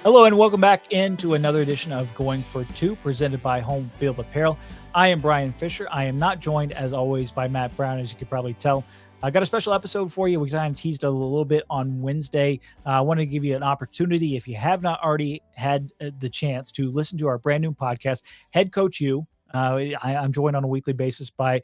Hello and welcome back into another edition of Going for Two, presented by Home Field Apparel. I am Brian Fisher. I am not joined, as always, by Matt Brown, as you could probably tell. I got a special episode for you. We kind of teased a little bit on Wednesday. I want to give you an opportunity, if you have not already had the chance to listen to our brand new podcast, Head Coach U. I'm joined on a weekly basis by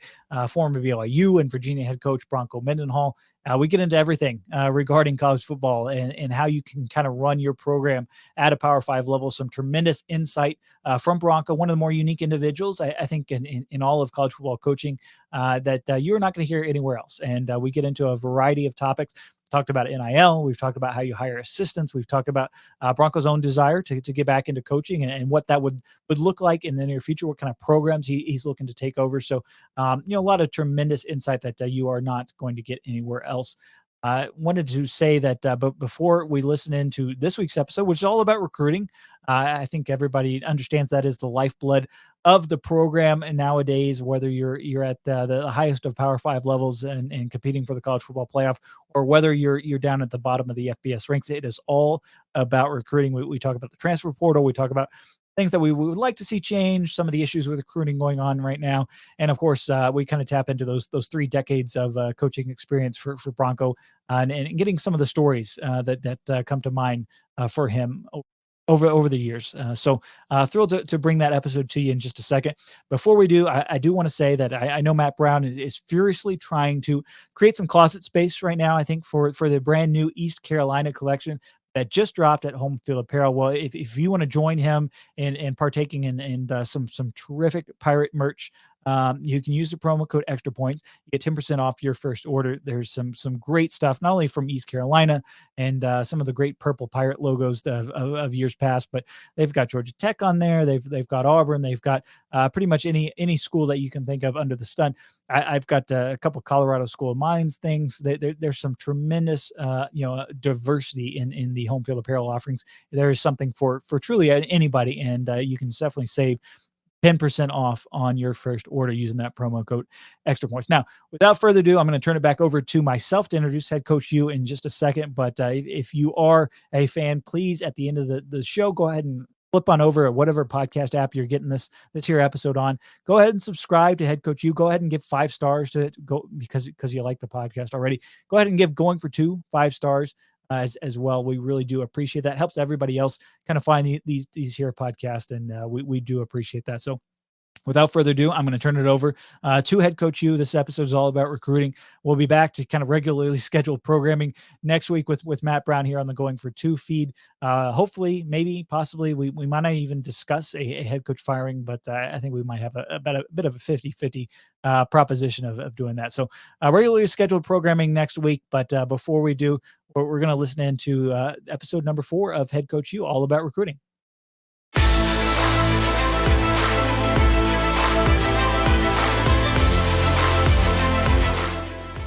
former BYU and Virginia head coach Bronco Mendenhall. We get into everything regarding college football and how you can kind of run your program at a Power 5 level. Some tremendous insight from Bronco, one of the more unique individuals, I think, in all of college football coaching that you're not going to hear anywhere else. And we get into a variety of topics. Talked about NIL. We've talked about how you hire assistants. We've talked about Bronco's own desire to get back into coaching and what that would look like in the near future, what kind of programs he's looking to take over. So, a lot of tremendous insight that you are not going to get anywhere else. I wanted to say that, but before we listen into this week's episode, which is all about recruiting, I think everybody understands that is the lifeblood of the program. And nowadays, whether you're at the highest of Power 5 levels and competing for the college football playoff, or whether you're down at the bottom of the FBS ranks, it is all about recruiting. We talk about the transfer portal. We talk about things that we would like to see change, some of the issues with recruiting going on right now, and of course, we kind of tap into those 3 decades of coaching experience for Bronco, and getting some of the stories that come to mind for him over the years. So thrilled to bring that episode to you in just a second. Before we do, I do want to say that I know Matt Brown is furiously trying to create some closet space right now, I think, for the brand new East Carolina collection that just dropped at Home Field Apparel. Well, if you want to join him in partaking in some terrific pirate merch, you can use the promo code Extra Points. You get 10% off your first order. There's some great stuff, not only from East Carolina and some of the great purple pirate logos of years past, but they've got Georgia Tech on there. They've got Auburn. They've got pretty much any school that you can think of under the sun. I've got a couple of Colorado School of Mines things. There's some tremendous, diversity in the Home Field Apparel offerings. There is something for truly anybody, and you can definitely save 10% off on your first order using that promo code Extra Points. Now, without further ado, I'm going to turn it back over to myself to introduce Head Coach U in just a second. But if you are a fan, please, at the end of the show, go ahead and flip on over at whatever podcast app you're getting this here episode on. Go ahead and subscribe to Head Coach U. Go ahead and give 5 stars to it, because you like the podcast already. Go ahead and give Going for Two 5 stars. As well, we really do appreciate that. Helps everybody else kind of find these here podcasts, and we do appreciate that. So, without further ado, I'm going to turn it over to Head Coach U. This episode is all about recruiting. We'll be back to kind of regularly scheduled programming next week with Matt Brown here on the Going for Two feed. Hopefully, maybe, possibly, we might not even discuss a head coach firing, but I think we might have a bit of a 50-50 proposition of doing that. So regularly scheduled programming next week. But before we do, we're going to listen into episode number 4 of Head Coach U, all about recruiting.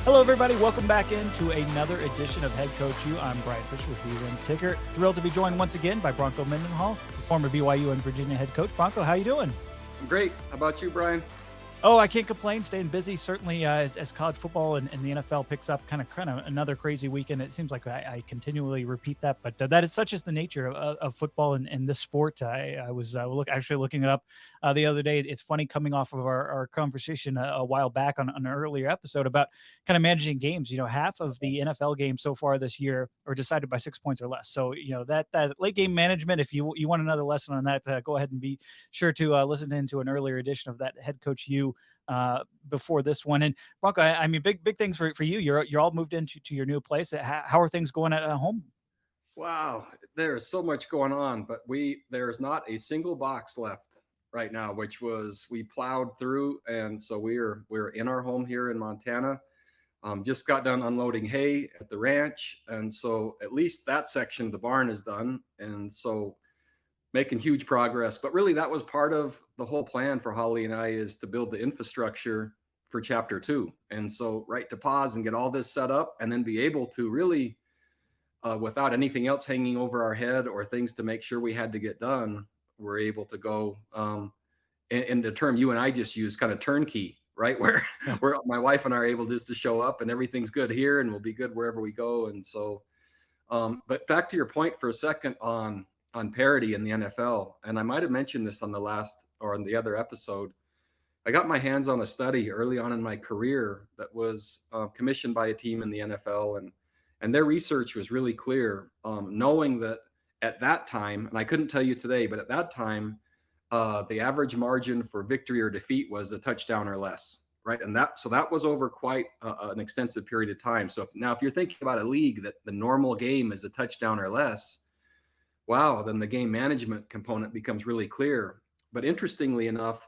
Hello, everybody. Welcome back into another edition of Head Coach U. I'm Brian Fisher with D-Win Ticker. Thrilled to be joined once again by Bronco Mendenhall, the former BYU and Virginia head coach. Bronco, how you doing? I'm great. How about you, Brian? Oh, I can't complain. Staying busy, certainly, as college football and the NFL picks up, kind of another crazy weekend. It seems like I continually repeat that, but that is such as the nature of football and this sport. I was actually looking it up the other day. It's funny, coming off of our conversation a while back on an earlier episode about kind of managing games. Half of the NFL games so far this year are decided by 6 points or less. So that late game management. If you want another lesson on that, go ahead and be sure to listen into an earlier edition of that Head Coach U before this one. And Bronco, I mean, big things for you. You're all moved into your new place. How are things going at home? Wow, there's so much going on, but there's not a single box left right now, which was we plowed through, and so we're in our home here in Montana. Just got done unloading hay at the ranch, and so at least that section of the barn is done, and so making huge progress. But really, that was part of the whole plan for Holly and I, is to build the infrastructure for chapter 2. And so right to pause and get all this set up, and then be able to really, without anything else hanging over our head or things to make sure we had to get done, we're able to go, in the term you and I just used, kind of turnkey, right? Where my wife and I are able just to show up and everything's good here and we'll be good wherever we go. And so, but back to your point for a second on on parity in the NFL. And I might have mentioned this on the last or on the other episode. I got my hands on a study early on in my career that was commissioned by a team in the NFL, and their research was really clear, knowing that at that time, and I couldn't tell you today, but at that time, the average margin for victory or defeat was a touchdown or less, right? And that was over quite an extensive period of time. So now, if you're thinking about a league that the normal game is a touchdown or less, wow, then the game management component becomes really clear. But interestingly enough,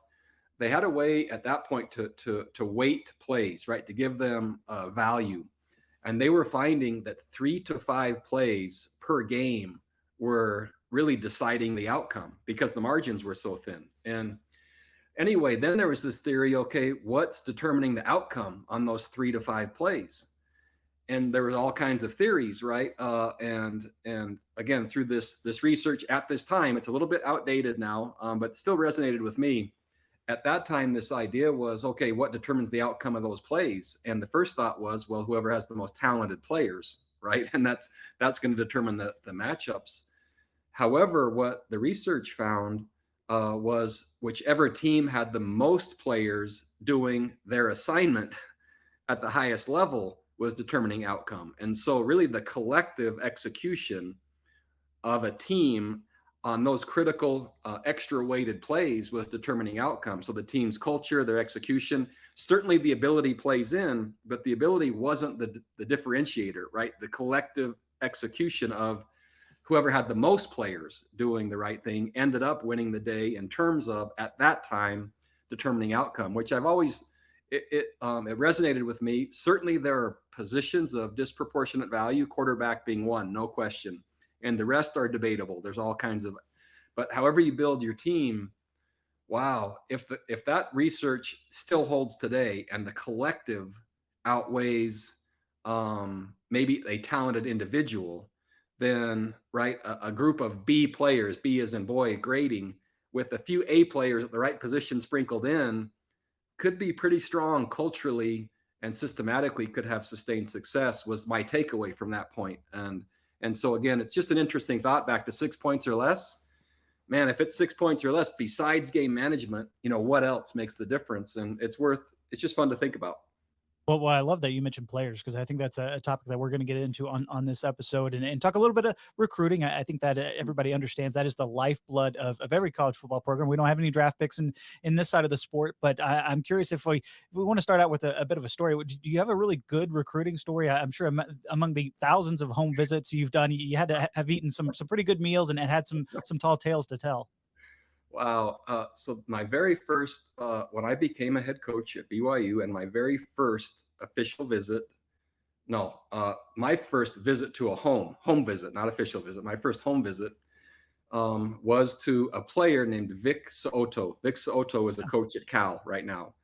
they had a way at that point to weight plays, right, to give them value, and they were finding that 3 to 5 plays per game were really deciding the outcome because the margins were so thin. And anyway, then there was this theory: okay, what's determining the outcome on those 3 to 5 plays? And there was all kinds of theories, right? And again, through this research at this time, it's a little bit outdated now, but still resonated with me. At that time, this idea was, okay, what determines the outcome of those plays? And the first thought was, well, whoever has the most talented players, right? And that's going to determine the matchups. However, what the research found was whichever team had the most players doing their assignment at the highest level was determining outcome. And so, really, the collective execution of a team on those critical extra weighted plays was determining outcome. So the team's culture, their execution, certainly the ability plays in, but the ability wasn't the differentiator, right? The collective execution of whoever had the most players doing the right thing ended up winning the day in terms of, at that time, determining outcome, which I've always, it resonated with me. Certainly there are positions of disproportionate value, quarterback being one, no question, and the rest are debatable. There's all kinds of, but however you build your team, wow, if that research still holds today and the collective outweighs maybe a talented individual, then right, a group of B players, B as in boy grading, with a few A players at the right position sprinkled in, could be pretty strong culturally and systematically, could have sustained success, was my takeaway from that point. And so again, it's just an interesting thought back to 6 points or less. Man, if it's 6 points or less, besides game management, what else makes the difference? And it's just fun to think about. Well, I love that you mentioned players because I think that's a topic that we're going to get into on this episode and talk a little bit of recruiting. I think that everybody understands that is the lifeblood of every college football program. We don't have any draft picks in this side of the sport, but I'm curious if we want to start out with a bit of a story. Do you have a really good recruiting story? I'm sure among the thousands of home visits you've done, you had to have eaten some pretty good meals and had some tall tales to tell. Wow. So my very first, when I became a head coach at BYU, and my very first official visit, no, my first visit to a home visit, not official visit. My first home visit was to a player named Vic Soto. Vic Soto is a coach at Cal right now.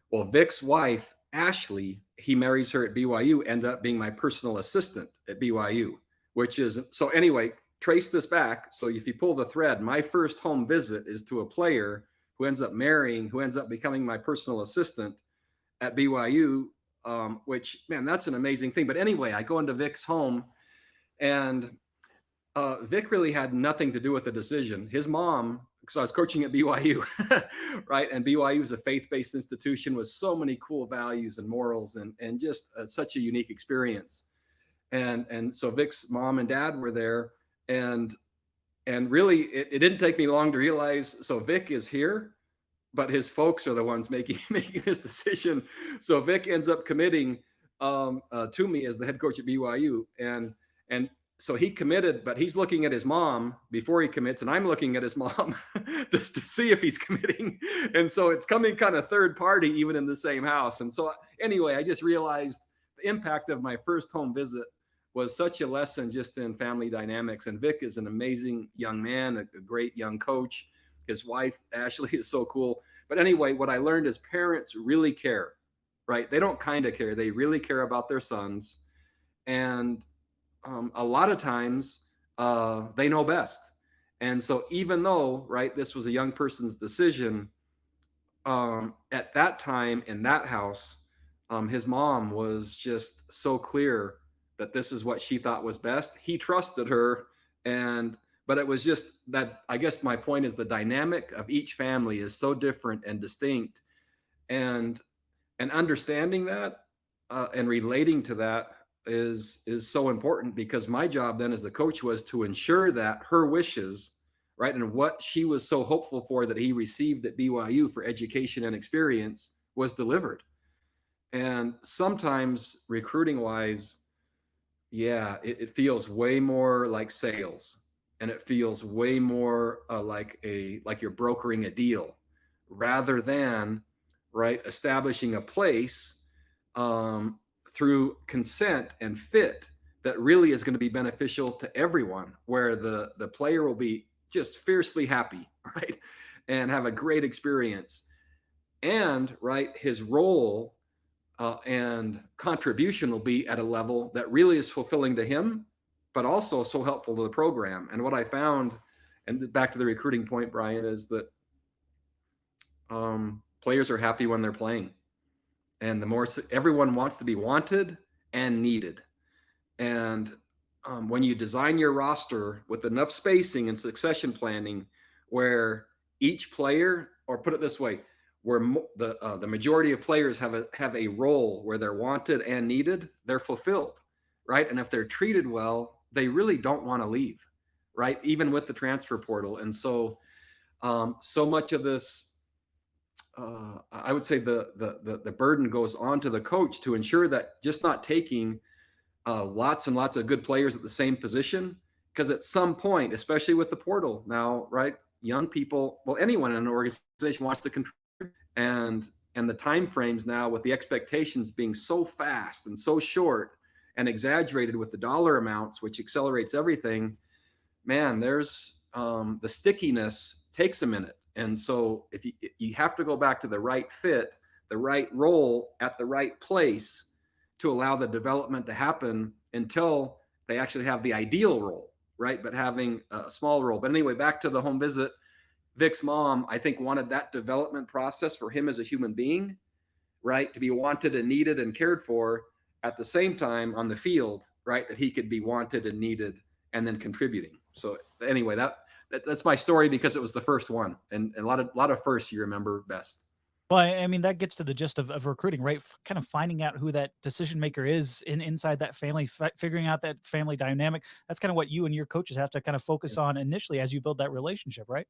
Well, Vic's wife, Ashley, he marries her at BYU, ended up being my personal assistant at BYU, which is, so anyway, trace this back. So if you pull the thread, my first home visit is to a player who ends up marrying, who ends up becoming my personal assistant at BYU, which, man, that's an amazing thing. But anyway, I go into Vic's home, and Vic really had nothing to do with the decision. His mom, because I was coaching at BYU, right? And BYU is a faith-based institution with so many cool values and morals, and just such a unique experience. And so Vic's mom and dad were there, and really it didn't take me long to realize. So Vic is here, but his folks are the ones making this decision. So Vic ends up committing to me as the head coach at BYU, and so he committed, but he's looking at his mom before he commits, and I'm looking at his mom just to see if he's committing. And so it's coming kind of third party, even in the same house. And so anyway, I just realized the impact of my first home visit was such a lesson just in family dynamics. And Vic is an amazing young man, a great young coach. His wife, Ashley, is so cool. But anyway, what I learned is parents really care, right? They don't kind of care. They really care about their sons. And a lot of times they know best. And so even though, right, this was a young person's decision, at that time in that house, his mom was just so clear that this is what she thought was best. He trusted her, and But it was just that, I guess my point is the dynamic of each family is so different and distinct, and understanding that, and relating to that is so important, because my job then as the coach was to ensure that her wishes, right, and what she was so hopeful for that he received at BYU for education and experience was delivered. And sometimes recruiting wise, yeah, it feels way more like sales, and it feels way more like you're brokering a deal, rather than, right, establishing a place, um, through consent and fit that really is going to be beneficial to everyone, where the player will be just fiercely happy, right, and have a great experience, and right, his role, and contribution will be at a level that really is fulfilling to him, but also so helpful to the program. And what I found, and back to the recruiting point, Brian, is that, players are happy when they're playing, and the more everyone wants to be wanted and needed. And when you design your roster with enough spacing and succession planning, where each player, or put it this way, where the majority of players have a role where they're wanted and needed, they're fulfilled, right? And if they're treated well, they really don't want to leave, right? Even with the transfer portal. And so, so much of this, I would say the burden goes on to the coach to ensure that just not taking lots and lots of good players at the same position, because at some point, especially with the portal now, right, young people, well, anyone in an organization wants to contribute, and the time frames now, with the expectations being so fast and so short and exaggerated with the dollar amounts, which accelerates everything, man, there's, the stickiness takes a minute. And so if you have to go back to the right fit, the right role at the right place, to allow the development to happen until they actually have the ideal role, right? But having a small role. But anyway, back to the home visit. Vic's mom, I think, wanted that development process for him as a human being, right? To be wanted and needed and cared for at the same time on the field, right? That he could be wanted and needed and then contributing. So anyway, that's my story, because it was the first one, and a lot of firsts you remember best. Well, I mean, that gets to the gist of recruiting, right? Kind of finding out who that decision maker is inside that family, figuring out that family dynamic. That's kind of what you and your coaches have to kind of focus on initially as you build that relationship, right?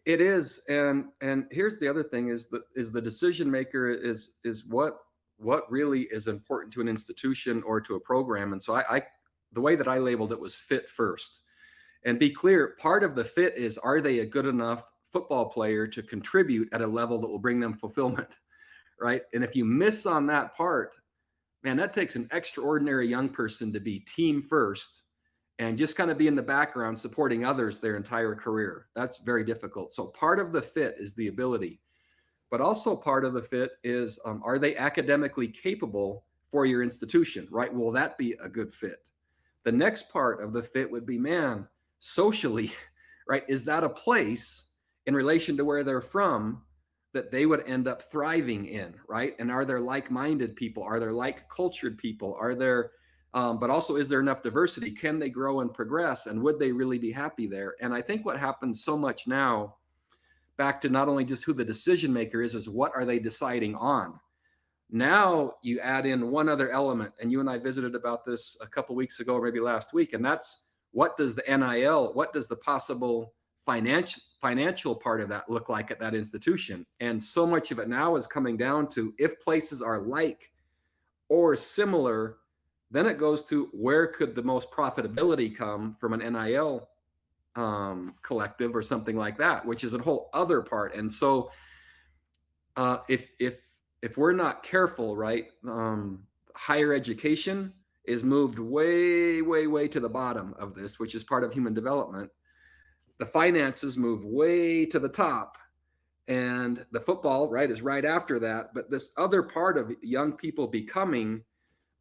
It is, and here's the other thing: is the decision maker is what really is important to an institution or to a program. And so I the way that I labeled it was fit first. And be clear, part of the fit is, are they a good enough football player to contribute at a level that will bring them fulfillment, right? And if you miss on that part, man, that takes an extraordinary young person to be team first and just kind of be in the background supporting others their entire career. That's very difficult. So part of the fit is the ability, but also part of the fit is, are they academically capable for your institution, right? Will that be a good fit? The next part of the fit would be, man, socially, right? Is that a place in relation to where they're from that they would end up thriving in, right? And are there like-minded people? Are there like-cultured people? Are there, but also, is there enough diversity? Can they grow and progress? And would they really be happy there? And I think what happens so much now, back to not only just who the decision maker is what are they deciding on? Now you add in one other element, and you and I visited about this a couple weeks ago, or maybe last week, and that's, what does the NIL, what does the possible financial part of that look like at that institution? And so much of it now is coming down to, if places are like or similar, then it goes to, where could the most profitability come from an NIL, collective or something like that, which is a whole other part. And so, if we're not careful, right, higher education is moved way, way, way to the bottom of this, which is part of human development. The finances move way to the top, and the football, right, is right after that. But this other part of young people becoming,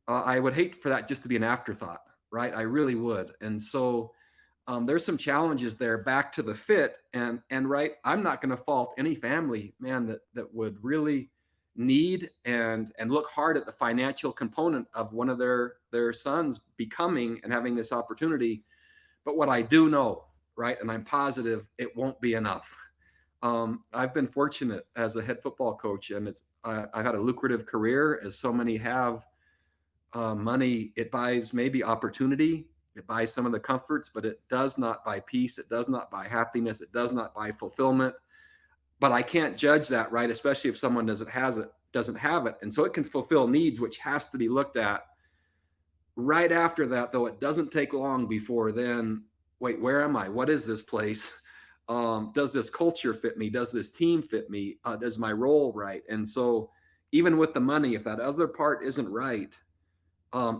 I would hate for that just to be an afterthought, right? I really would. And so, there's some challenges there, back to the fit, and right, I'm not going to fault any family, man, that would really need and look hard at the financial component of one of their sons becoming and having this opportunity. But what I do know, right? And I'm positive it won't be enough. I've been fortunate as a head football coach, and I've had a lucrative career, as so many have. Money, it buys maybe opportunity, it buys some of the comforts, but it does not buy peace, it does not buy happiness, it does not buy fulfillment. But I can't judge that, right? Especially if someone doesn't have it, and so it can fulfill needs, which has to be looked at. Right after that, though, it doesn't take long before then, wait, where am I? What is this place? Does this culture fit me? Does this team fit me? Does my role right? And so, even with the money, if that other part isn't right,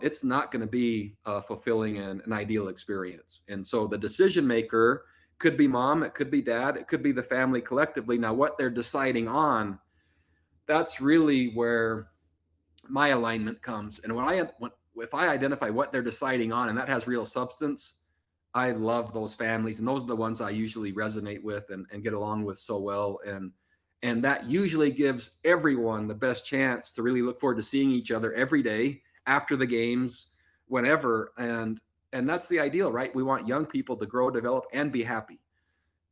it's not going to be fulfilling and an ideal experience. And so, the decision maker could be mom, it could be dad, it could be the family collectively. Now, what they're deciding on, that's really where my alignment comes. And if I identify what they're deciding on and that has real substance, I love those families, and those are the ones I usually resonate with and get along with so well. And that usually gives everyone the best chance to really look forward to seeing each other every day after the games, whenever. And that's the ideal, right? We want young people to grow, develop, and be happy.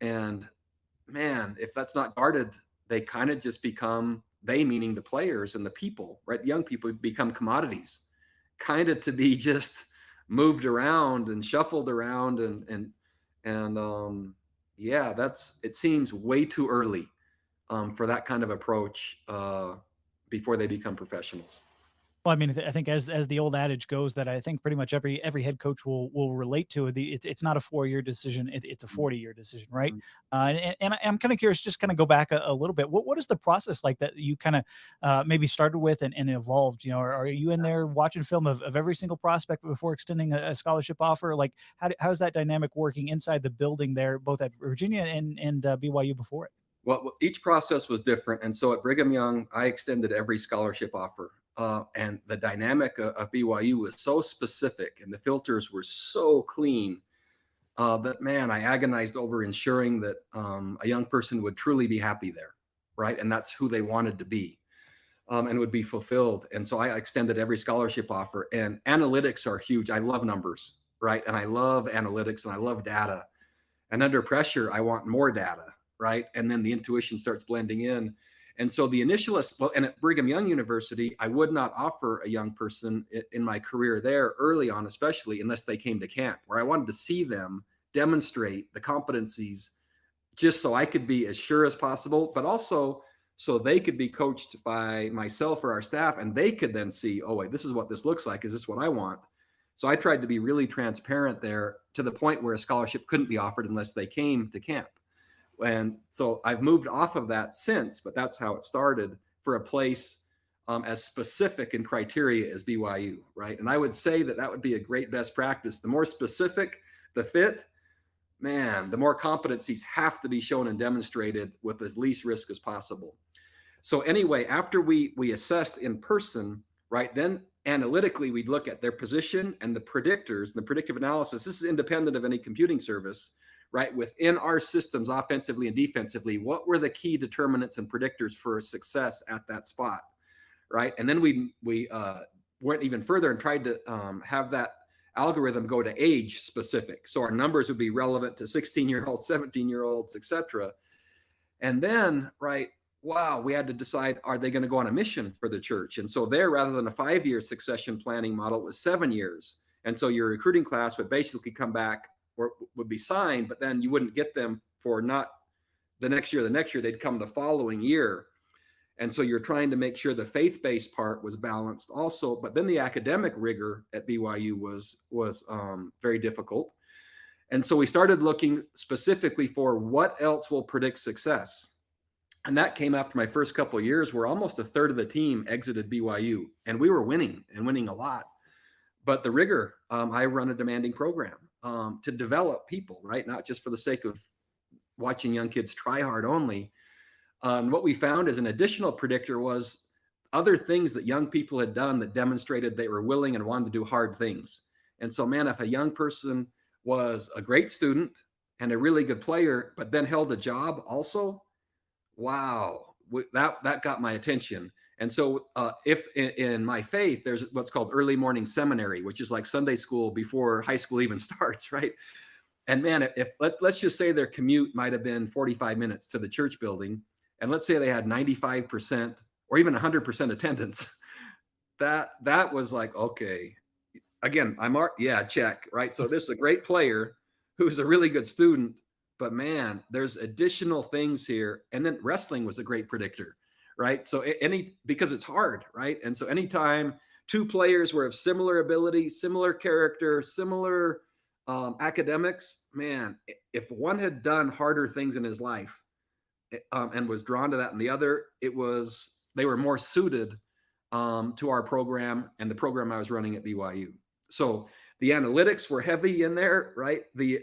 And man, if that's not guarded, they kind of just become, they meaning the players and the people, right? The young people become commodities, kind of to be just moved around and shuffled around and yeah, it seems way too early for that kind of approach before they become professionals. Well, I mean, I think as the old adage goes, that I think pretty much every head coach will relate to it. It's not a 4-year decision; it's a 40-year decision, right? Mhm. I'm kind of curious, just kind of go back a little bit. What is the process like that you kind of maybe started with and evolved? You know, are you in there watching film of every single prospect before extending a scholarship offer? Like, how's that dynamic working inside the building there, both at Virginia and BYU before it? Well, each process was different. And so at Brigham Young, I extended every scholarship offer. And the dynamic of BYU was so specific and the filters were so clean that, man, I agonized over ensuring that a young person would truly be happy there, right? And that's who they wanted to be and would be fulfilled. And so I extended every scholarship offer. And analytics are huge. I love numbers, right? And I love analytics and I love data. And under pressure, I want more data, right? And then the intuition starts blending in. And so the initialist, well, and at Brigham Young University, I would not offer a young person in my career there early on, especially unless they came to camp, where I wanted to see them demonstrate the competencies just so I could be as sure as possible, but also so they could be coached by myself or our staff and they could then see, oh, wait, this is what this looks like. Is this what I want? So I tried to be really transparent there to the point where a scholarship couldn't be offered unless they came to camp. And so I've moved off of that since, but that's how it started for a place as specific in criteria as BYU, right? And I would say that that would be a great best practice. The more specific the fit, man, the more competencies have to be shown and demonstrated with as least risk as possible. So anyway, after we assessed in person, right, then analytically we'd look at their position and the predictors, the predictive analysis. This is independent of any computing service, right? Within our systems, offensively and defensively, what were the key determinants and predictors for success at that spot, right? And then we went even further and tried to have that algorithm go to age specific. So our numbers would be relevant to 16-year-olds, 17-year-olds, etc. And then, right, wow, we had to decide, are they going to go on a mission for the church? And so there, rather than a 5-year succession planning model, it was 7 years. And so your recruiting class would basically come back or would be signed, but then you wouldn't get them for not the next year, they'd come the following year. And so you're trying to make sure the faith-based part was balanced also, but then the academic rigor at BYU was very difficult. And so we started looking specifically for what else will predict success. And that came after my first couple of years where almost a third of the team exited BYU and we were winning and winning a lot. But the rigor, I run a demanding program to develop people, right? Not just for the sake of watching young kids try hard only. What we found as an additional predictor was other things that young people had done that demonstrated they were willing and wanted to do hard things. And so, man, if a young person was a great student and a really good player, but then held a job also, wow, that got my attention. And so if in my faith, there's what's called early morning seminary, which is like Sunday school before high school even starts, right? And man, if let's just say their commute might have been 45 minutes to the church building, and let's say they had 95% or even 100% attendance, that was like, okay, again, yeah, check, right? So this is a great player who's a really good student, but man, there's additional things here. And then wrestling was a great predictor, right? So any because it's hard, right? And so anytime two players were of similar ability, similar character, similar academics, man, if one had done harder things in his life and was drawn to that, and the other, they were more suited to our program and the program I was running at BYU. So the analytics were heavy in there, right? The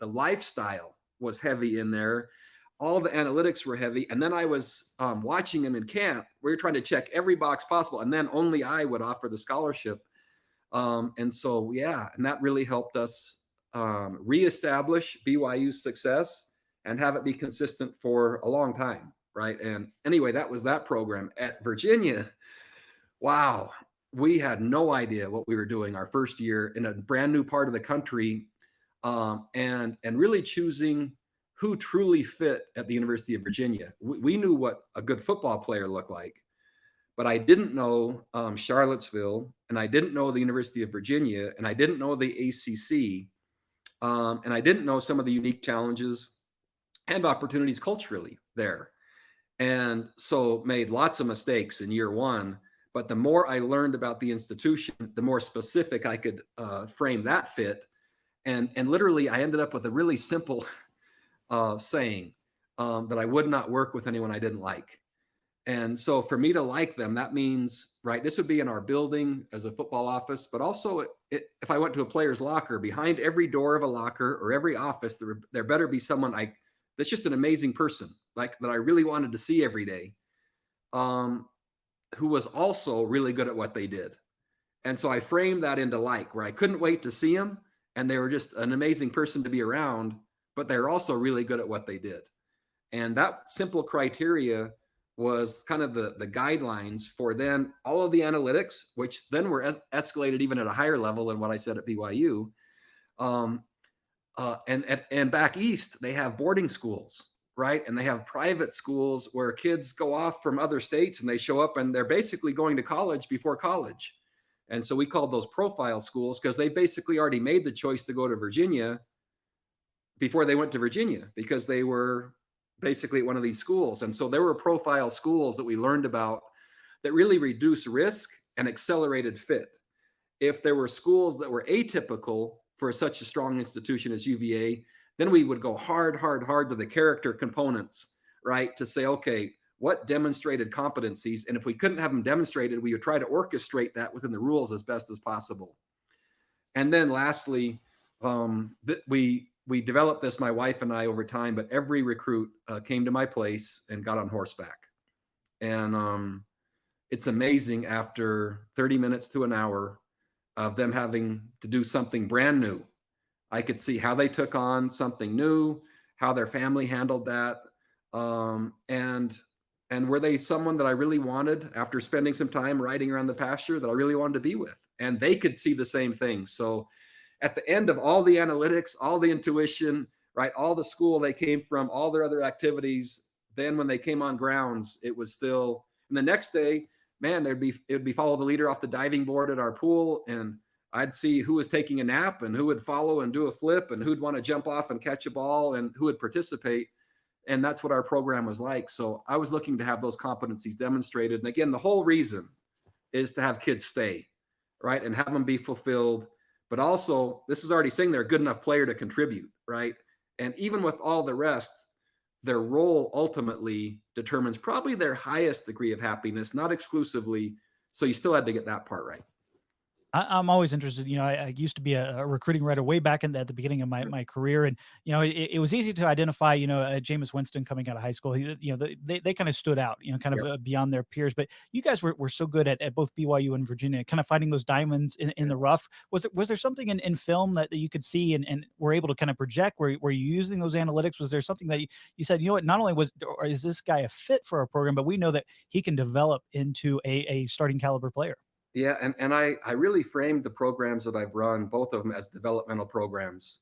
lifestyle was heavy in there. All the analytics were heavy, and then I was watching him in camp. We were trying to check every box possible, and then only I would offer the scholarship. And so, yeah, and that really helped us reestablish BYU's success and have it be consistent for a long time, right? And anyway, that was that program. At Virginia, wow, we had no idea what we were doing our first year in a brand new part of the country, and really choosing who truly fit at the University of Virginia. We knew what a good football player looked like, but I didn't know Charlottesville, and I didn't know the University of Virginia, and I didn't know the ACC, and I didn't know some of the unique challenges and opportunities culturally there. And so made lots of mistakes in year one. But the more I learned about the institution, the more specific I could frame that fit. And literally, I ended up with a really simple saying that I would not work with anyone I didn't like. And so for me to like them, that means, right, this would be in our building as a football office, but also if I went to a player's locker, behind every door of a locker or every office, there better be someone that's just an amazing person, like that I really wanted to see every day, who was also really good at what they did. And so I framed that into where I couldn't wait to see them, and they were just an amazing person to be around, but they're also really good at what they did. And that simple criteria was kind of the guidelines for then all of the analytics, which then were escalated even at a higher level than what I said at BYU. And back east, they have boarding schools, right? And they have private schools where kids go off from other states and they show up and they're basically going to college before college. And so we called those profile schools because they basically already made the choice to go to Virginia before they went to Virginia because they were basically at one of these schools. And so there were profile schools that we learned about that really reduce risk and accelerated fit. If there were schools that were atypical for such a strong institution as UVA, then we would go hard to the character components, right? To say, okay, what demonstrated competencies? And if we couldn't have them demonstrated, we would try to orchestrate that within the rules as best as possible. And then lastly, we developed this, my wife and I, over time, but every recruit came to my place and got on horseback. And it's amazing after 30 minutes to an hour of them having to do something brand new. I could see how they took on something new, how their family handled that. And were they someone that I really wanted after spending some time riding around the pasture that I really wanted to be with? And they could see the same thing. So at the end of all the analytics, all the intuition, right, all the school they came from, all their other activities, then when they came on grounds, it was still, and the next day, man, it would be follow the leader off the diving board at our pool, and I'd see who was taking a nap and who would follow and do a flip and who'd want to jump off and catch a ball and who would participate. And that's what our program was like. So I was looking to have those competencies demonstrated. And again, the whole reason is to have kids stay, right, and have them be fulfilled. But also, this is already saying they're a good enough player to contribute, right? And even with all the rest, their role ultimately determines probably their highest degree of happiness, not exclusively. So you still had to get that part right. I'm always interested. I used to be a recruiting writer way back at the beginning of my career, and it was easy to identify. Jameis Winston coming out of high school. They kind of stood out. Kind of Yep. beyond their peers. But you guys were so good at both BYU and Virginia, kind of finding those diamonds in the rough. Was there something in film that you could see and were able to kind of project? Were you using those analytics? Was there something that you said, what? Not only is this guy a fit for our program, but we know that he can develop into a starting caliber player. Yeah, and I really framed the programs that I've run, both of them, as developmental programs.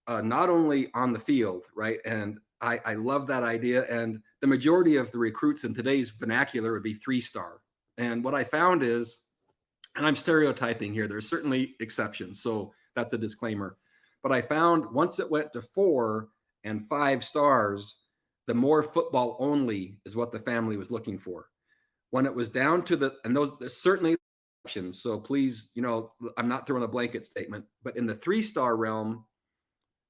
not only on the field, right? And I love that idea. And the majority of the recruits in today's vernacular would be 3-star. And what I found is, and I'm stereotyping here, there's certainly exceptions. So that's a disclaimer. But I found once it went to 4 and 5 stars, the more football only is what the family was looking for. When it was down to and those there's certainly exceptions. So please, I'm not throwing a blanket statement, but in the 3-star realm,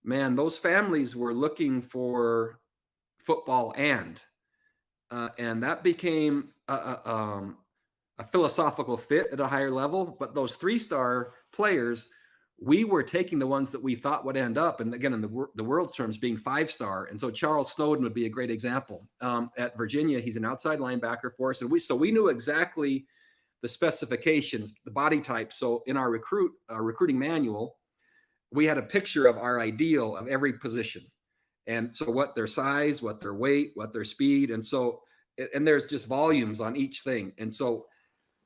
man, those families were looking for football and that became a philosophical fit at a higher level. But those 3-star players, we were taking the ones that we thought would end up, and again, in the world's terms, being 5-star. And so Charles Snowden would be a great example. At Virginia, he's an outside linebacker for us, and we knew exactly the specifications, the body type. So in our recruiting manual, we had a picture of our ideal of every position. And so what their size, what their weight, what their speed. And there's just volumes on each thing. And so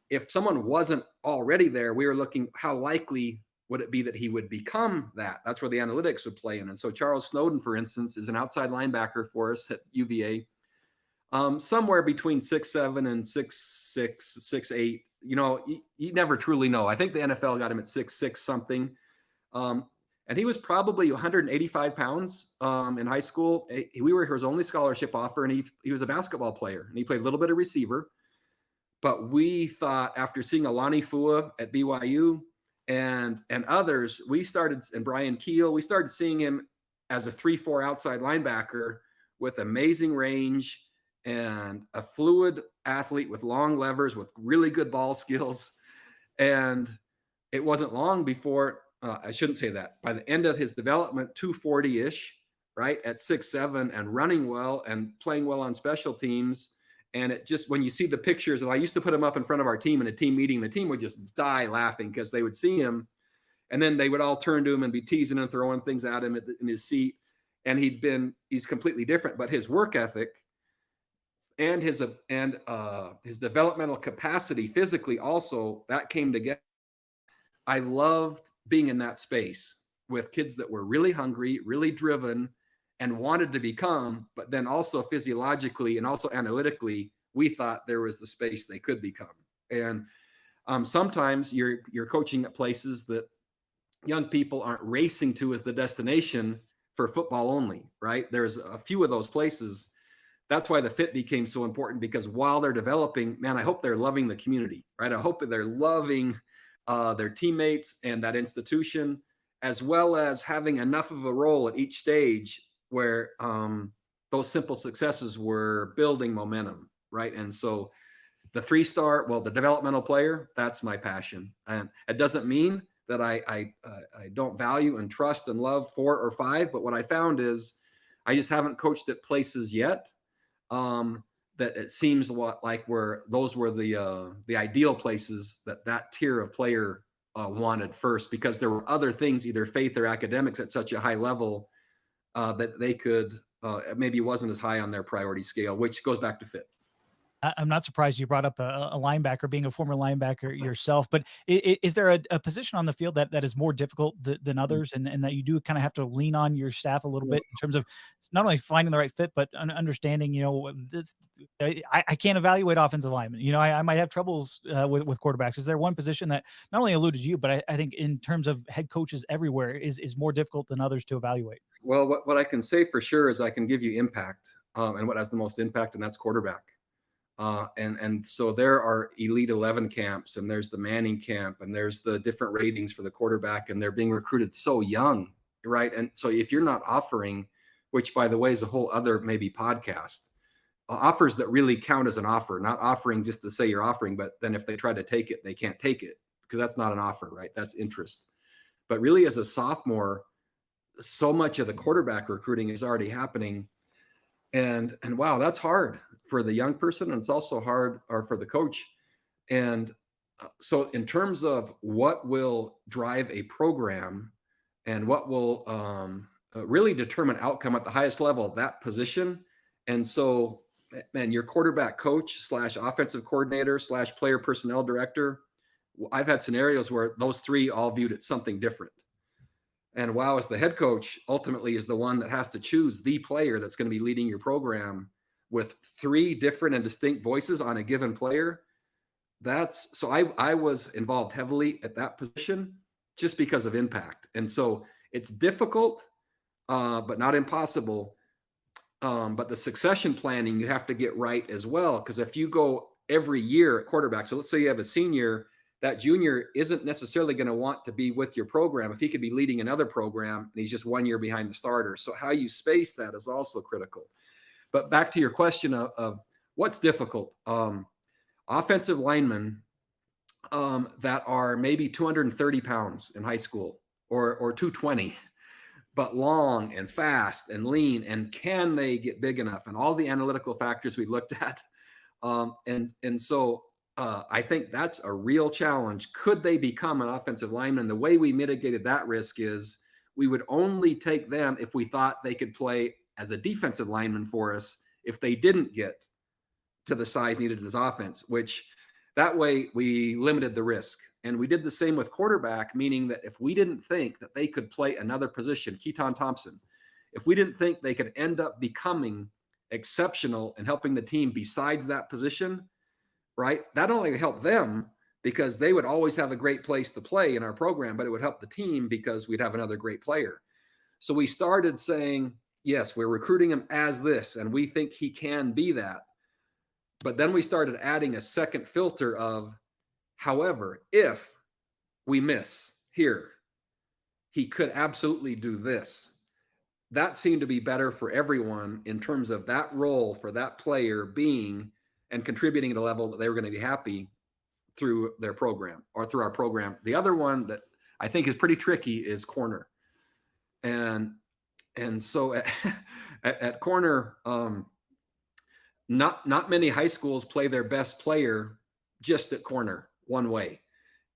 if someone wasn't already there, we were looking, how likely would it be that he would become that? That's where the analytics would play in. And so Charles Snowden, for instance, is an outside linebacker for us at UVA, somewhere between 6'7" and 6'6", 6'8". You never truly know. I think the NFL got him at 6'6" something. And he was probably 185 pounds in high school. We were his only scholarship offer, and he was a basketball player, and he played a little bit of receiver. But we thought, after seeing Alani Fua at BYU and others, and Brian Keel, we started seeing him as a 3-4 outside linebacker with amazing range and a fluid athlete with long levers, with really good ball skills. And it wasn't long before, I shouldn't say that, by the end of his development, 240-ish, right, at 6'7", and running well and playing well on special teams. And it just, when you see the pictures, and I used to put him up in front of our team in a team meeting, the team would just die laughing because they would see him, and then they would all turn to him and be teasing and throwing things at him in his seat. And he's completely different, but his work ethic and his developmental capacity physically also, that came together. I loved being in that space with kids that were really hungry, really driven, and wanted to become, but then also physiologically and also analytically, we thought there was the space they could become. And sometimes you're coaching at places that young people aren't racing to as the destination for football only, right? There's a few of those places. That's why the fit became so important, because while they're developing, man, I hope they're loving the community, right? I hope that they're loving their teammates and that institution, as well as having enough of a role at each stage where those simple successes were building momentum, right? And so the 3-star, well, the developmental player, that's my passion. And it doesn't mean that I don't value and trust and love 4 or 5, but what I found is I just haven't coached at places yet that it seems like those were the ideal places that tier of player wanted first, because there were other things, either faith or academics, at such a high level that they could maybe wasn't as high on their priority scale, which goes back to fit. I'm not surprised you brought up a linebacker, being a former linebacker yourself. But is there a position on the field that is more difficult than others, and that you do kind of have to lean on your staff a little bit in terms of not only finding the right fit, but understanding, this, I can't evaluate offensive linemen. I might have troubles with quarterbacks. Is there one position that not only alluded to you, but I think in terms of head coaches everywhere is more difficult than others to evaluate? Well, what I can say for sure is I can give you impact, and what has the most impact, and that's quarterback. And so there are Elite 11 camps, and there's the Manning camp, and there's the different ratings for the quarterback, and they're being recruited so young, right? And so if you're not offering, which by the way is a whole other maybe podcast, offers that really count as an offer, not offering just to say you're offering, but then if they try to take it, they can't take it, because that's not an offer, right? That's interest. But really, as a sophomore, so much of the quarterback recruiting is already happening. And wow, that's hard for the young person, and it's also hard for the coach. And so in terms of what will drive a program and what will really determine outcome at the highest level, that position. And so, man, your quarterback coach / offensive coordinator / player personnel director, I've had scenarios where those 3 all viewed it something different. And WoW, as the head coach, ultimately is the one that has to choose the player that's going to be leading your program with three different and distinct voices on a given player. That's so I was involved heavily at that position just because of impact. And so it's difficult, but not impossible. But the succession planning you have to get right as well. Because if you go every year at quarterback, so let's say you have a senior, that junior isn't necessarily going to want to be with your program if he could be leading another program and he's just 1 year behind the starter. So how you space that is also critical. But back to your question of what's difficult. Offensive linemen that are maybe 230 pounds in high school or 220, but long and fast and lean. And can they get big enough? And all the analytical factors we looked at. So I think that's a real challenge. Could they become an offensive lineman? The way we mitigated that risk is we would only take them if we thought they could play as a defensive lineman for us if they didn't get to the size needed in his offense, which that way we limited the risk. And we did the same with quarterback, meaning that if we didn't think that they could play another position, Keaton Thompson, if we didn't think they could end up becoming exceptional and helping the team besides that position, right? That only helped them because they would always have a great place to play in our program, but it would help the team because we'd have another great player. So we started saying, yes, we're recruiting him as this, and we think he can be that. But then we started adding a second filter of, however, if we miss here, he could absolutely do this. That seemed to be better for everyone in terms of that role for that player being and contributing at a level that they were going to be happy through their program or through our program. The other one that I think is pretty tricky is corner. And so at corner, not many high schools play their best player just at corner one way.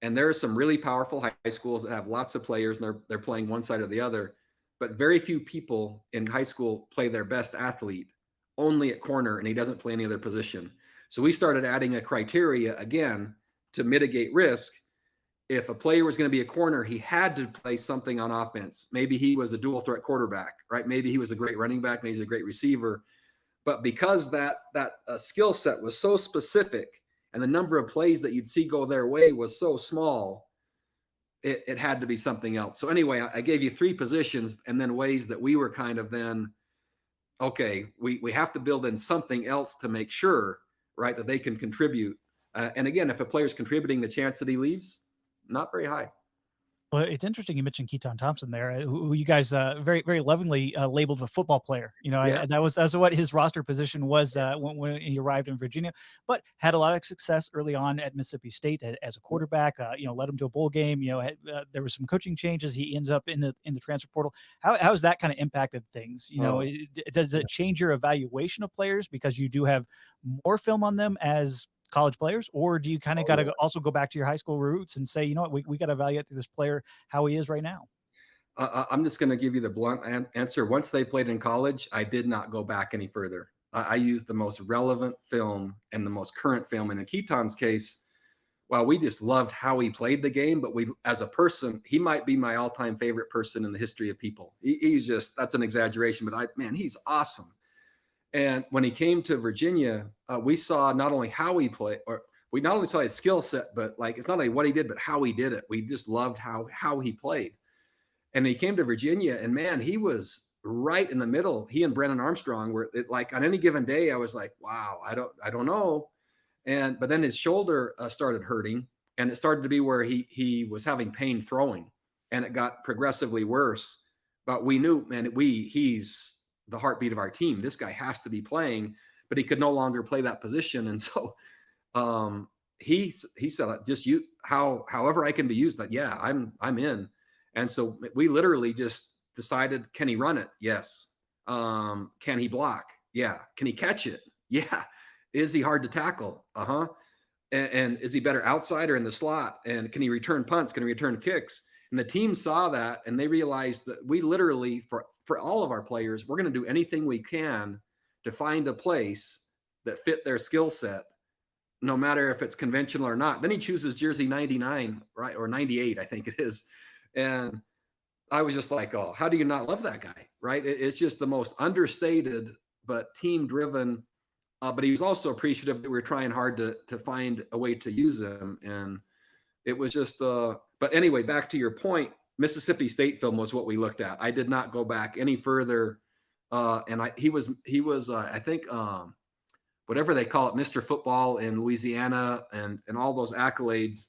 And there are some really powerful high schools that have lots of players and they're playing one side or the other. But very few people in high school play their best athlete only at corner and he doesn't play any other position. So we started adding a criteria again to mitigate risk. If a player was going to be a corner, he had to play something on offense. Maybe he was a dual threat quarterback, right? Maybe he was a great running back. Maybe he's a great receiver. But because that skill set was so specific and the number of plays that you'd see go their way was so small, it had to be something else. So anyway, I gave you three positions and then ways that we were kind of then, okay, we have to build in something else to make sure, right, that they can contribute. And again, if a player's contributing, the chance that he leaves, not very high. Well, it's interesting you mentioned Keaton Thompson there, who you guys very very lovingly labeled a football player. You know, Yeah. that's what his roster position was when he arrived in Virginia. But had a lot of success early on at Mississippi State as a quarterback. You know, led him to a bowl game. You know, there were some coaching changes. He ends up in the transfer portal. How has that kind of impacted things? You know, Oh, does it change your evaluation of players because you do have more film on them as college players, or do you kind of oh got yeah. to also go back to your high school roots and say, you know what, we got to evaluate this player how he is right now? I'm just going to give you the blunt answer. Once they played in college, I did not go back any further. I used the most relevant film and the most current film. And in Keaton's case, well, we just loved how he played the game, but we, as a person, he might be my all-time favorite person in the history of people. He's just, that's an exaggeration, but man, he's awesome. And when he came to Virginia, we saw not only how he played, or we not only saw his skill set, but like it's not only what he did, but how he did it. We just loved how he played. And he came to Virginia, and man, he was right in the middle. He and Brennan Armstrong were like on any given day. I was like, wow, I don't know. And but then his shoulder started hurting, and it started to be where he was having pain throwing, and it got progressively worse. But we knew, man, he's the heartbeat of our team. This guy has to be playing, but he could no longer play that position, and so he said, just you however I can be used. Like, yeah, I'm in. And so we literally just decided, can he run it? Yes. Can he block? Yeah. Can he catch it? Yeah. Is he hard to tackle? Uh-huh. And is he better outside or in the slot? And can he return punts? Can he return kicks? And the team saw that and they realized that we literally, for all of our players, we're going to do anything we can to find a place that fit their skill set, no matter if it's conventional or not. Then he chooses jersey 99, right? Or 98, I think it is. And I was just like, oh, how do you not love that guy? Right? It's just the most understated but team driven. But he was also appreciative that we were trying hard to find a way to use him, and it was just. But anyway, back to your point, Mississippi State film was what we looked at. I did not go back any further, and he was I think whatever they call it, Mr. Football in Louisiana, and all those accolades.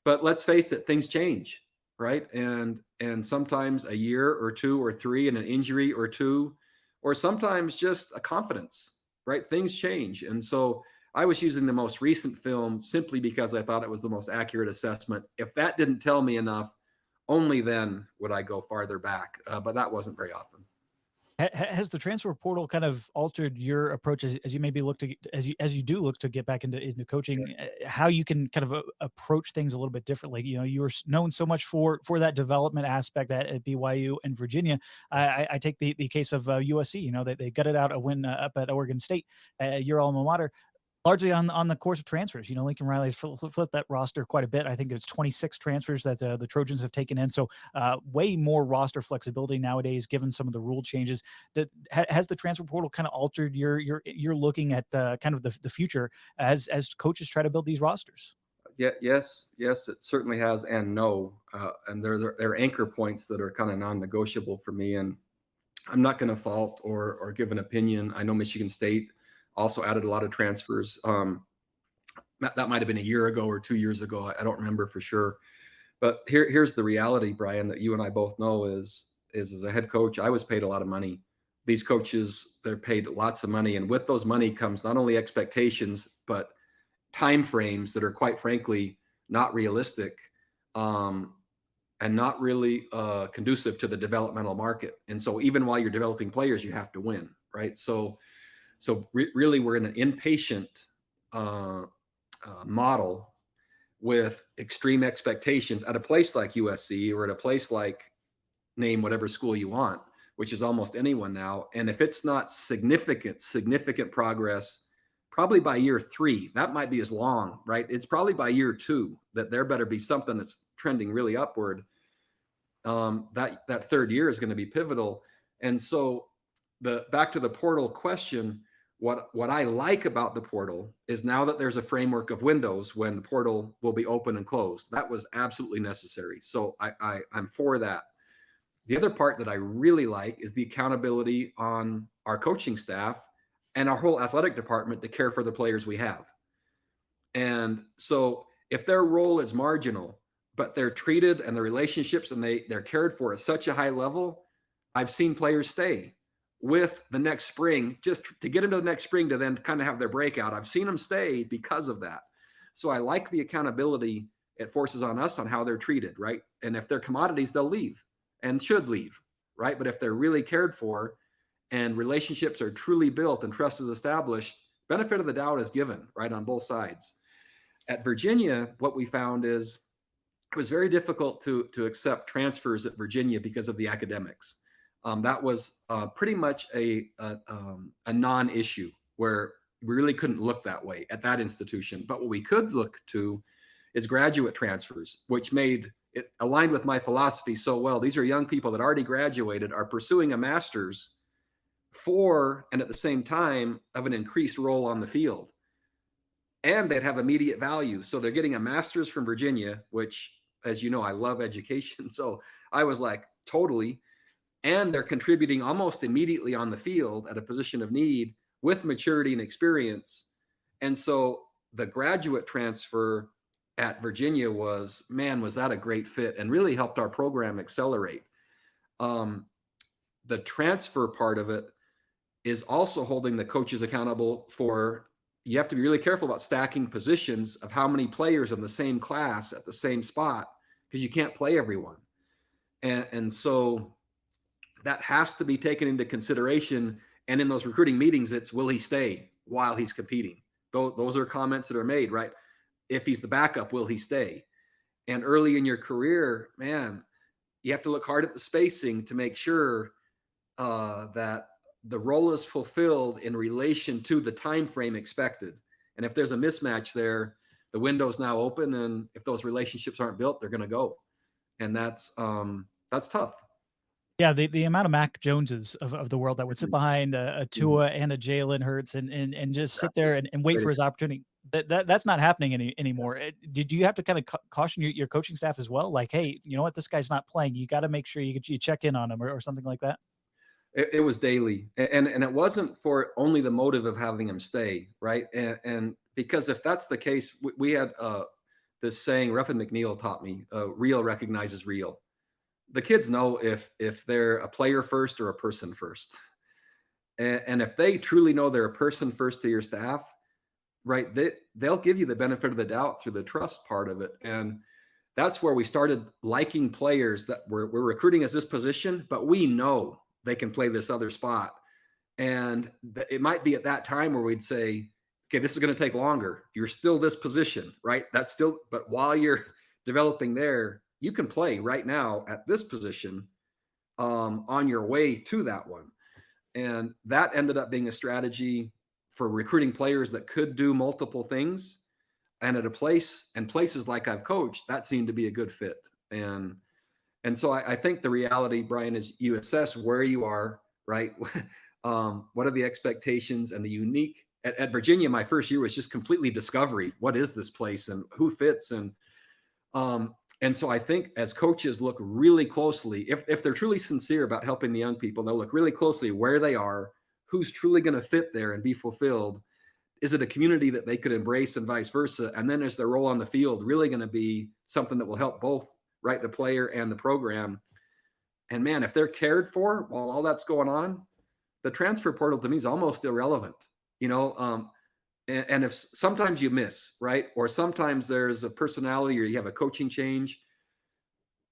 But let's face it, things change, right? And sometimes a year or two or three, and an injury or two, or sometimes just a confidence, right? Things change, and so I was using the most recent film simply because I thought it was the most accurate assessment. If that didn't tell me enough, only then would I go farther back. But that wasn't very often. Has the transfer portal kind of altered your approach as you maybe look to as you do look to get back into coaching? How you can kind of approach things a little bit differently? You know, you were known so much for that development aspect at BYU and Virginia. I take the case of USC. You know, they gutted out a win up at Oregon State, your alma mater, largely on the course of transfers. You know, Lincoln Riley has flipped that roster quite a bit. I think it's 26 transfers that the Trojans have taken in. So way more roster flexibility nowadays, given some of the rule changes. Has the transfer portal kind of altered your looking at kind of the future as coaches try to build these rosters? Yeah, yes, it certainly has, and no, and there are anchor points that are kind of non-negotiable for me, and I'm not going to fault or give an opinion. I know Michigan State also added a lot of transfers. That might have been a year ago or 2 years ago. I don't remember for sure. But here's the reality, Brian, that you and I both know is as a head coach, I was paid a lot of money. These coaches, they're paid lots of money, and with those money comes not only expectations but time frames that are quite frankly not realistic. And not really conducive to the developmental market. And so even while you're developing players, you have to win, right? So really, we're in an impatient model with extreme expectations at a place like USC or at a place like, name whatever school you want, which is almost anyone now. And if it's not significant progress, probably by year 3, that might be as long, right? It's probably by year 2 that there better be something that's trending really upward. That third year is going to be pivotal. And so back to the portal question, what I like about the portal is now that there's a framework of windows when the portal will be open and closed. That was absolutely necessary. So I'm for that. The other part that I really like is the accountability on our coaching staff and our whole athletic department to care for the players we have. And so if their role is marginal, but they're treated and the relationships and they're cared for at such a high level, I've seen players stay with the next spring just to get into the next spring to then kind of have their breakout. I've seen them stay because of that. So I like the accountability it forces on us on how they're treated, right? And if they're commodities, they'll leave and should leave, right? But if they're really cared for and relationships are truly built and trust is established, benefit of the doubt is given, right, on both sides. At Virginia, what we found is it was very difficult to accept transfers at Virginia because of the academics. That was pretty much a non-issue where we really couldn't look that way at that institution. But what we could look to is graduate transfers, which made it aligned with my philosophy so well. These are young people that already graduated, are pursuing a master's for, and at the same time, of an increased role on the field. And they'd have immediate value. So they're getting a master's from Virginia, which, as you know, I love education. So I was like, totally. And they're contributing almost immediately on the field at a position of need with maturity and experience. And so the graduate transfer at Virginia was that a great fit and really helped our program accelerate. The transfer part of it is also holding the coaches accountable for, you have to be really careful about stacking positions of how many players in the same class at the same spot, because you can't play everyone. And so that has to be taken into consideration. And in those recruiting meetings, it's, will he stay while he's competing? Those are comments that are made, right? If he's the backup, will he stay? And early in your career, man, you have to look hard at the spacing to make sure that the role is fulfilled in relation to the time frame expected. And if there's a mismatch there, the window's now open, and if those relationships aren't built, they're going to go. And that's tough. Yeah, the amount of Mac Joneses of the world that would sit Mhm, behind a mhm, Tua and a Jalen Hurts and just sit exactly. there and wait Great for his example. opportunity. That's not happening anymore. Did you have to kind of caution your coaching staff as well? Like, hey, you know what, this guy's not playing. You got to make sure you check in on him or something like that. It was daily, and it wasn't for only the motive of having him stay, right? And because if that's the case, we had this saying Ruffin McNeil taught me: "Real recognizes real." The kids know if they're a player first or a person first, and if they truly know they're a person first to your staff, right? They'll give you the benefit of the doubt through the trust part of it, and that's where we started liking players that we're recruiting as this position, but we know they can play this other spot. And it might be at that time where we'd say, okay, this is going to take longer. You're still this position, right? That's still, but while you're developing there, you can play right now at this position on your way to that one. And that ended up being a strategy for recruiting players that could do multiple things. And at a place and places like I've coached, that seemed to be a good fit. And so I think the reality, Brian, is you assess where you are, right? What are the expectations and the unique at Virginia? My first year was just completely discovery. What is this place and who fits? And so I think as coaches look really closely, if they're truly sincere about helping the young people, they'll look really closely where they are, who's truly going to fit there and be fulfilled. Is it a community that they could embrace and vice versa? And then is their role on the field really going to be something that will help both, right, the player and the program? And man, if they're cared for while all that's going on, the transfer portal to me is almost irrelevant, you know. And if sometimes you miss, right, or sometimes there's a personality or you have a coaching change.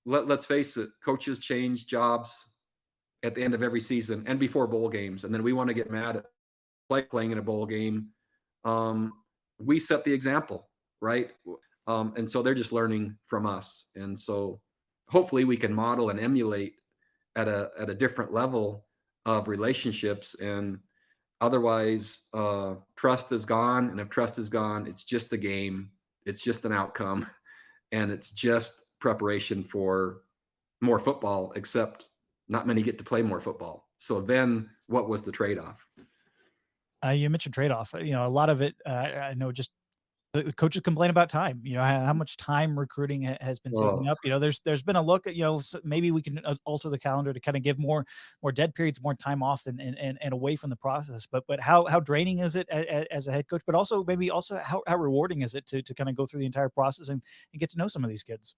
Let's face it, coaches change jobs at the end of every season and before bowl games, and then we want to get mad at playing in a bowl game. Um, we set the example, right? And so they're just learning from us, and so hopefully we can model and emulate at a different level of relationships. And otherwise, trust is gone, and if trust is gone, it's just a game, it's just an outcome, and it's just preparation for more football. Except not many get to play more football. So then, what was the trade-off? You mentioned trade off. You know, a lot of it. I know just the coaches complain about time. You know how much time recruiting has been taking Oh, up. You know, there's been a look at, you know, maybe we can alter the calendar to kind of give more dead periods, more time off, and away from the process. But how draining is it as a head coach? But also maybe also how rewarding is it to kind of go through the entire process and get to know some of these kids?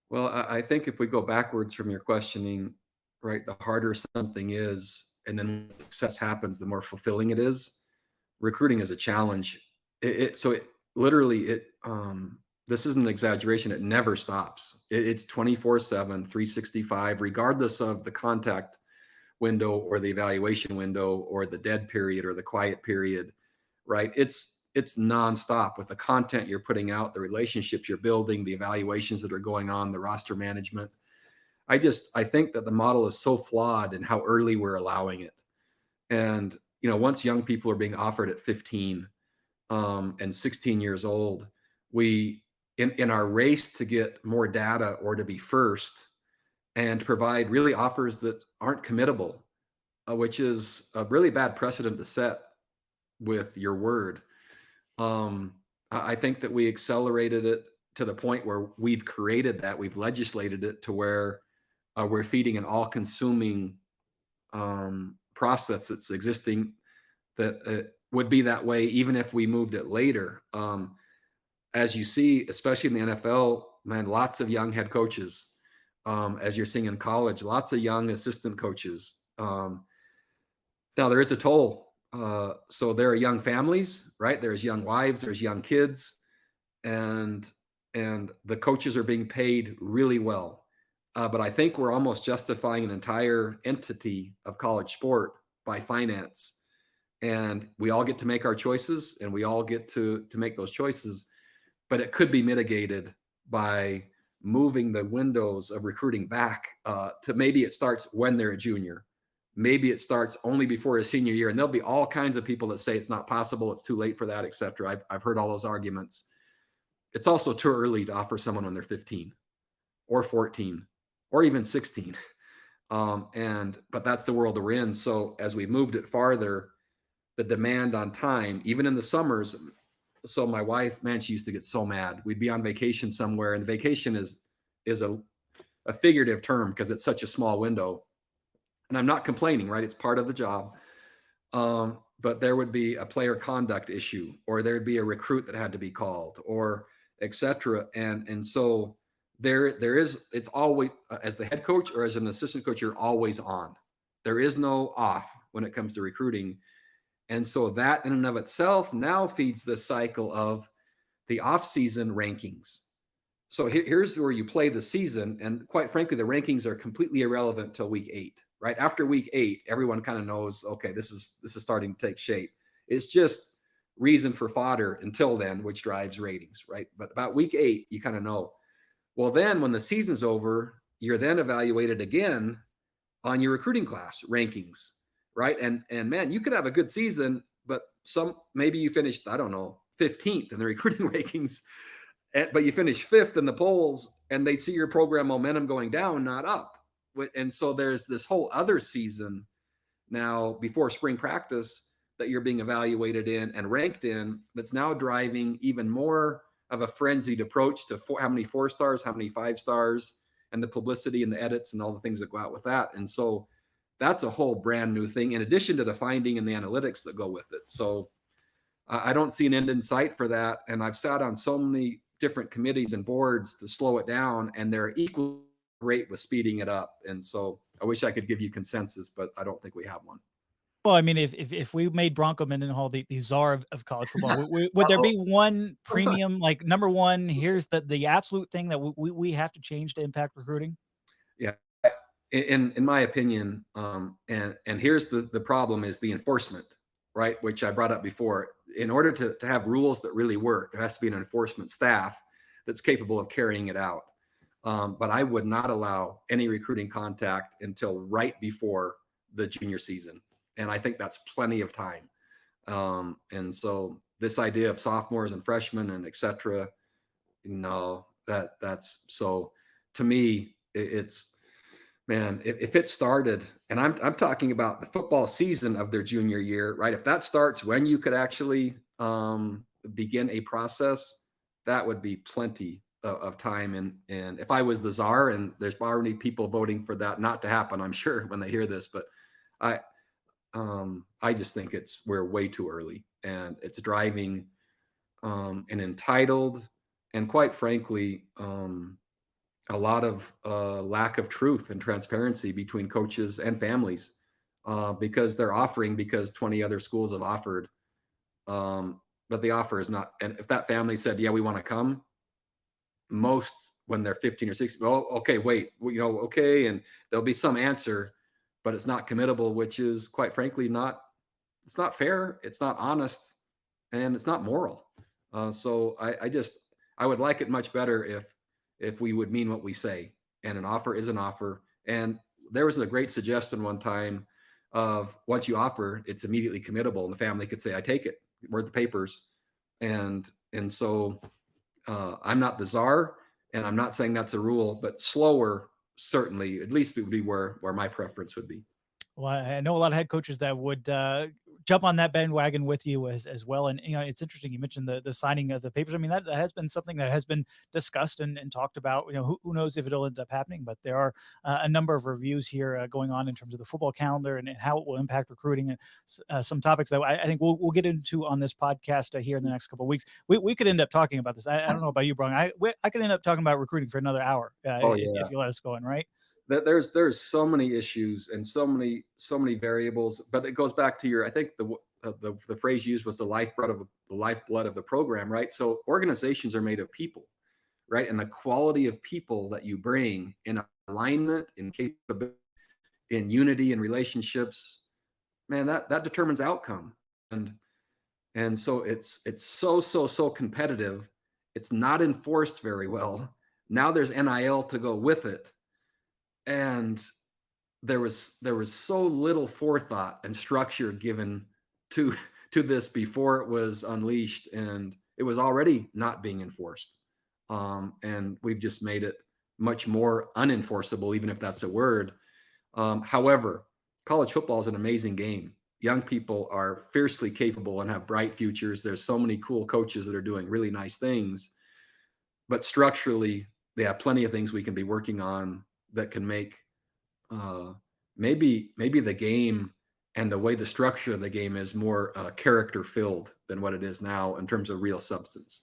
well, I think if we go backwards from your questioning, right, the harder something is, and then when success happens, the more fulfilling it is. Recruiting is a challenge. So it literally this isn't an exaggeration. It never stops. It's 24/7, 365, regardless of the contact window or the evaluation window or the dead period or the quiet period, right? It's nonstop with the content you're putting out, the relationships you're building, the evaluations that are going on, the roster management. I think that the model is so flawed in how early we're allowing it. And once young people are being offered at 15 and 16 years old, we in our race to get more data or to be first and provide really offers that aren't committable, which is a really bad precedent to set with your word. I think that we accelerated it to the point where we've created that, we've legislated it to where we're feeding an all-consuming process that's existing that would be that way even if we moved it later. As you see, especially in the NFL, man, lots of young head coaches. As you're seeing in college, lots of young assistant coaches. Now there is a toll. So there are young families, right? There's young wives, there's young kids, and the coaches are being paid really well. But I think we're almost justifying an entire entity of college sport by finance, and we all get to make our choices, and we all get to make those choices. But it could be mitigated by moving the windows of recruiting back to maybe it starts when they're a junior. Maybe it starts only before a senior year, and there'll be all kinds of people that say it's not possible, it's too late for that, etc. I've heard all those arguments. It's also too early to offer someone when they're 15 or 14 or even 16. But that's the world we're in. So as we moved it farther, the demand on time, even in the summers. So my wife, man, she used to get so mad. We'd be on vacation somewhere, and the vacation is a figurative term because it's such a small window. And I'm not complaining, right? It's part of the job. But there would be a player conduct issue, or there'd be a recruit that had to be called, or etc. And so there is, it's always, as the head coach or as an assistant coach, you're always on. There is no off when it comes to recruiting. And so that in and of itself now feeds the cycle of the off-season rankings. So here's where you play the season, and quite frankly, the rankings are completely irrelevant till week 8. Right after week 8, everyone kind of knows, okay, this is starting to take shape. It's just reason for fodder until then, which drives ratings, right? But about week 8, you kind of know. Well, then when the season's over, you're then evaluated again on your recruiting class rankings, right? And man, you could have a good season, but maybe you finished, I don't know, 15th in the recruiting rankings, but you finish 5th in the polls, and they see your program momentum going down, not up. And so there's this whole other season now before spring practice that you're being evaluated in and ranked in, that's now driving even more of a frenzied approach to how many 4 stars, how many 5 stars, and the publicity and the edits and all the things that go out with that. And so that's a whole brand new thing, in addition to the finding and the analytics that go with it. So I don't see an end in sight for that. And I've sat on so many different committees and boards to slow it down, and they're equal great with speeding it up. And so I wish I could give you consensus, but I don't think we have one. Well, I mean, if we made Bronco Mendenhall the czar of college football, would there Uh-oh. be one premium, like number one? Here's the absolute thing that we have to change to impact recruiting. Yeah. In my opinion, and here's the problem is the enforcement, right? Which I brought up before. In order to have rules that really work, there has to be an enforcement staff that's capable of carrying it out. But I would not allow any recruiting contact until right before the junior season. And I think that's plenty of time. And so this idea of sophomores and freshmen and et cetera, that's so, to me, it's, man, if it started, and I'm talking about the football season of their junior year, right? If that starts when you could actually begin a process, that would be plenty of time. And if I was the czar, and there's already people voting for that not to happen, I'm sure when they hear this, but I I just think we're way too early, and it's driving an entitled and, quite frankly, a lot of lack of truth and transparency between coaches and families, because they're offering because 20 other schools have offered, but the offer is not. And if that family said, "Yeah, we want to come," most, when they're 15 or 16, well, okay, wait, okay, and there'll be some answer, but it's not committable, which is, quite frankly, not. It's not fair. It's not honest, and it's not moral. So I would like it much better if we would mean what we say, and an offer is an offer. And there was a great suggestion one time of, once you offer, it's immediately committable, and the family could say, "I take it. Where's the papers?" And so I'm not the czar, and I'm not saying that's a rule, but slower, certainly, at least, would be where my preference would be. Well, I know a lot of head coaches that would jump on that bandwagon with you as well. And it's interesting you mentioned the signing of the papers. I mean, that has been something that has been discussed and talked about. Who knows if it'll end up happening? But there are a number of reviews here going on in terms of the football calendar and how it will impact recruiting. And some topics that I think we'll get into on this podcast here in the next couple of weeks. We could end up talking about this. I don't know about you, Brian. I could end up talking about recruiting for another hour Oh if yeah. you let us go in, right? There's so many issues and so many variables, but it goes back to your, I think the phrase used was the lifeblood of the program, right? So organizations are made of people, right? And the quality of people that you bring in alignment, in capability, in unity and relationships, man, that determines outcome. And so it's so competitive. It's not enforced very well. Now there's NIL to go with it, and there was so little forethought and structure given to to this before it was unleashed, and it was already not being enforced. And we've just made it much more unenforceable, even if that's a word. However, college football is an amazing game. Young people are fiercely capable and have bright futures. There's so many cool coaches that are doing really nice things, but structurally, they have plenty of things we can be working on that can make uh, maybe the game and the way the structure of the game is more character filled than what it is now in terms of real substance.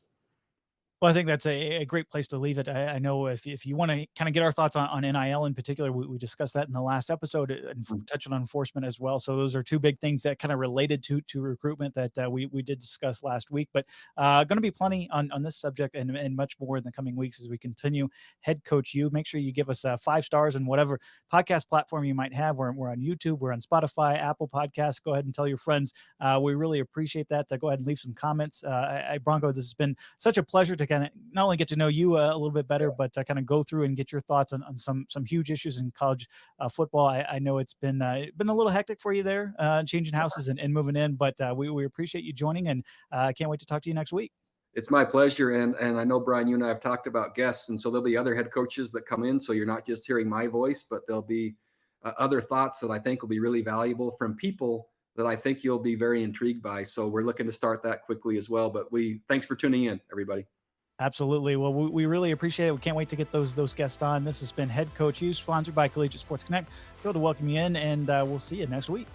Well, I think that's a great place to leave it. I know if you want to kind of get our thoughts on NIL in particular, we discussed that in the last episode and touched on enforcement as well. So those are two big things that kind of related to recruitment that we did discuss last week. But going to be plenty on this subject and much more in the coming weeks as we continue. Head Coach U, make sure you give us 5 stars and whatever podcast platform you might have. We're on YouTube, we're on Spotify, Apple Podcasts. Go ahead and tell your friends. We really appreciate that. Go ahead and leave some comments. Bronco, this has been such a pleasure to kind of not only get to know you a little bit better, but kind of go through and get your thoughts on some huge issues in college football. I know it's been a little hectic for you there, changing houses and moving in, but we appreciate you joining, and I can't wait to talk to you next week. It's my pleasure, and I know Brian, you and I have talked about guests, and so there'll be other head coaches that come in. So you're not just hearing my voice, but there'll be other thoughts that I think will be really valuable from people that I think you'll be very intrigued by. So we're looking to start that quickly as well. But thanks for tuning in, everybody. Absolutely. Well, we really appreciate it. We can't wait to get those guests on. This has been Head Coach U, sponsored by Collegiate Sports Connect. Thrilled to welcome you in, and we'll see you next week.